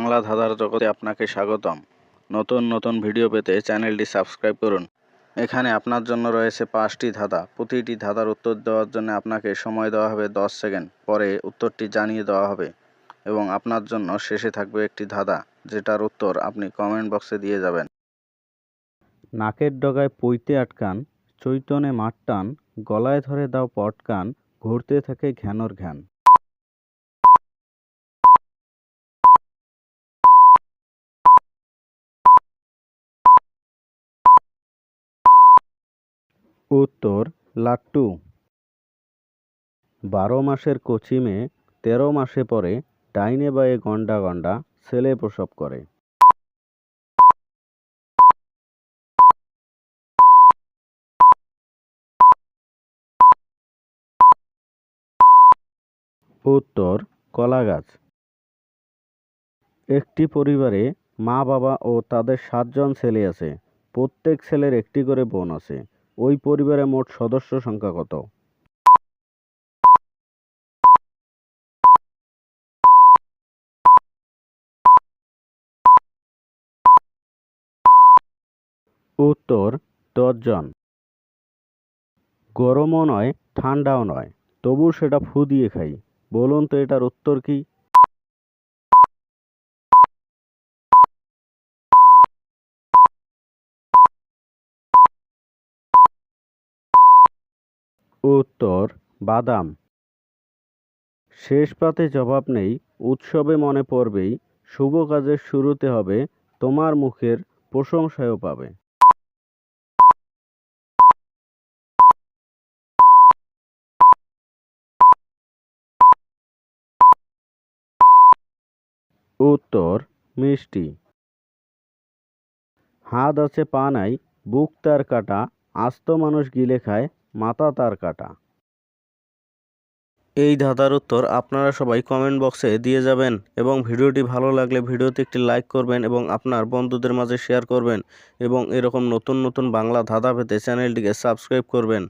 বাংলা ধাঁধার জগতে আপনাকে স্বাগতম। নতুন নতুন ভিডিও পেতে চ্যানেলটি সাবস্ক্রাইব করুন। এখানে আপনার জন্য রয়েছে 5টি ধাঁধা। প্রতিটি ধাঁধার উত্তর দেওয়ার জন্য আপনাকে সময় দেওয়া হবে 10 সেকেন্ড। পরে উত্তরটি জানিয়ে দেওয়া হবে এবং আপনার জন্য শেষে থাকবে একটি ধাঁধা, যেটার উত্তর আপনি কমেন্ট বক্সে দিয়ে যাবেন। নাকের ডগায় পইতে আটকান, চৈতনে মাঠ টান, গলায় ধরে দাও পটকান, ঘুরতে থাকে ঘ্যানর ঘ্যান। উত্তর লাট্টু। 12 মাসের কচি মেয়ে 13 মাসে পরে, ডাইনে বায়ে গন্ডা গন্ডা, ছেলে প্রসব করে। উত্তর কলা গাছ। একটি পরিবারে মা বাবা ও তাদের 7 জন ছেলে আছে। প্রত্যেক ছেলের একটি করে বোন আছে। ওই পরিবারে মোট সদস্য সংখ্যা কত? উত্তর 10 জন। গরমও নয় ঠান্ডাও নয়, তবু সেটা ফু দিয়ে খাই। বলুন তো এটার উত্তর কি? উত্তর বাদাম। শেষ পাতে জবাব নেই, উৎসবে মনে পড়বেই, শুভ কাজের শুরুতে হবে, তোমার মুখের প্রশংসাও পাবে। উত্তর মিষ্টি। হাত আছে পা নাই, বুক তার কাটা, আস্ত মানুষ গিলে খায়, মাথা তার কাটা। এই ধাঁধার উত্তর আপনারা সবাই কমেন্ট বক্সে দিয়ে যাবেন এবং ভিডিওটি ভালো লাগলে ভিডিওতে একটি লাইক করবেন এবং আপনার বন্ধুদের মাঝে শেয়ার করবেন এবং এরকম নতুন নতুন বাংলা ধাঁধা পেতে চ্যানেলটিকে সাবস্ক্রাইব করবেন।